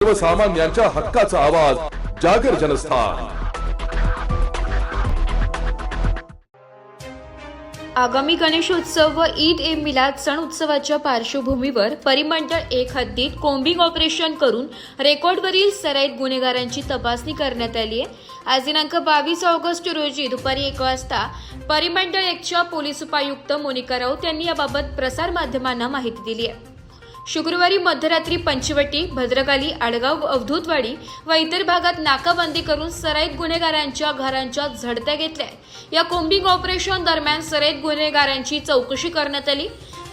सर्वसामान्यांच्या हक्काचा आवाज जागर जनस्थान। आगामी गणेशोत्सव व ईद ए मिलाद सण उत्सवाच्या पार्श्वभूमीवर परिमंडळ 1 हद्दीत कोम्बिंग ऑपरेशन करून रेकॉर्डवरील सराईत गुन्हेगारांची तपासणी करण्यात आली आहे। आज दिनांक 22 ऑगस्ट रोजी दुपारी 1 वाजता परिमंडळ 1च्या पोलीस उपायुक्त मोनिका राऊत यांनी याबाबत प्रसार माध्यमांना माहिती दिली आहे। शुक्रवारी मध्यरात्री पंचवटी, भद्रकाली, आडगाव, अवधूतवाडी व इतर भागात नाकाबंदी करून सराईत गुन्हेगारांच्या घरांच्या झडत्या घेतल्या। या कोम्बिंग ऑपरेशन दरम्यान सराईत गुन्हेगारांची चौकशी करण्यात आली।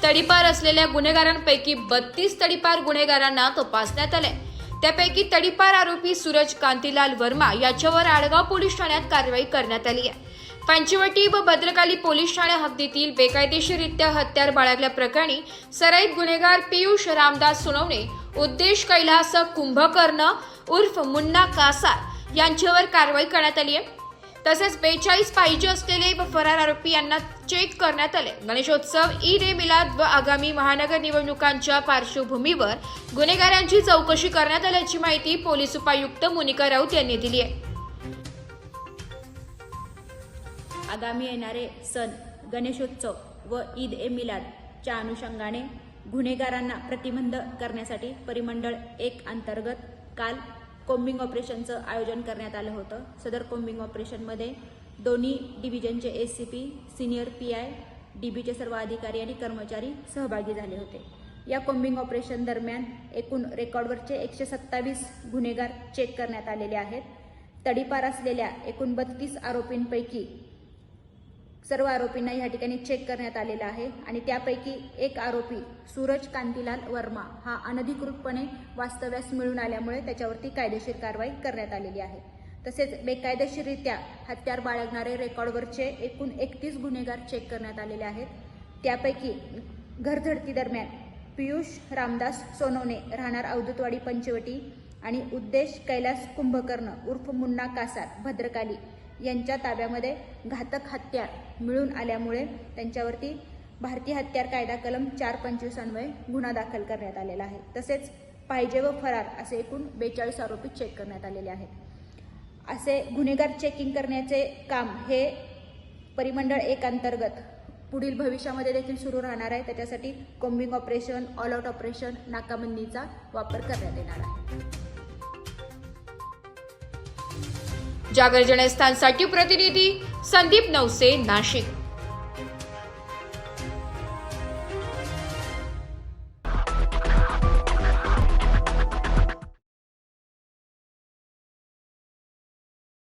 तडीपार असलेल्या गुन्हेगारांपैकी 32 तडीपार गुन्हेगारांना तपासण्यात आले। त्यापैकी तडीपार आरोपी सूरज कांतीलाल वर्मा याच्यावर आडगाव पोलीस ठाण्यात कारवाई करण्यात आली आहे। पंचवटी व भद्रकाली पोलीस ठाणे हद्दीतील बेकायदेशीररित्या हत्यार बाळगल्याप्रकरणी सराईत गुन्हेगार पियुष रामदास सोनवणे, उद्देश कैलास कुंभकर्ण उर्फ मुन्ना कासार यांच्यावर कारवाई करण्यात आली आहे। तसेच 42 पाहिजे असलेले व फरार आरोपी यांना चेक करण्यात आले। गणेशोत्सव, ईद ए मिलाद व आगामी महानगर निवडणुकांच्या पार्श्वभूमीवर गुन्हेगारांची चौकशी करण्यात आल्याची माहिती पोलीस उपायुक्त मोनिका राऊत यांनी दिली आहे। आगामी येणारे सण गणेशोत्सव व ईद ए मिलादच्या अनुषंगाने गुन्हेगारांना प्रतिबंध करण्यासाठी परिमंडळ 1 अंतर्गत काल कोम्बिंग ऑपरेशनचं आयोजन करण्यात आलं होतं। सदर कोम्बिंग ऑपरेशनमध्ये दोन्ही डिव्हिजनचे एसीपी, सिनियर पीआय, डीबीचे सर्व अधिकारी आणि कर्मचारी सहभागी झाले होते। या कोम्बिंग ऑपरेशन दरम्यान एकूण रेकॉर्डवरचे 127 गुन्हेगार चेक करण्यात आलेले आहेत। तडीपार असलेल्या एकूण 32 आरोपींपैकी सर्व आरोपींना या ठिकाणी चेक करण्यात आलेला आहे आणि त्यापैकी एक आरोपी सूरज कांतीलाल वर्मा हा अनधिकृतपणे वास्तव्यास मिळून आल्यामुळे त्याच्यावरती कायदेशीर कारवाई करण्यात आलेली आहे। तसेच बेकायदेशीररित्या हत्यार बाळगणारे रेकॉर्डवरचे एकूण 31 गुन्हेगार चेक करण्यात आलेले आहेत। त्यापैकी घरझडती दरम्यान पियुष रामदास सोनवणे राहणार अवधूतवाडी पंचवटी आणि उद्देश कैलास कुंभकर्ण उर्फ मुन्ना कासार भद्रकाली यांच्या ताब्यामध्ये घातक हत्यार मिळून आल्यामुळे त्यांच्यावरती भारतीय हत्यार कायदा कलम 425 अन्वये गुन्हा दाखल करण्यात आलेला आहे। तसेच पाहिजे व फरार असे एकूण 42 आरोपी चेक करण्यात आलेले आहेत। असे गुन्हेगार चेकिंग करण्याचे काम हे परिमंडळ 1 अंतर्गत पुढील भविष्यामध्ये देखील सुरू राहणार आहे। त्याच्यासाठी combing operation, all out operation, नाकाबंदीचा वापर करण्यात येणार आहे। जागर जनस्थानसाठी प्रतिनिधी संदीप नवसे, नाशिक।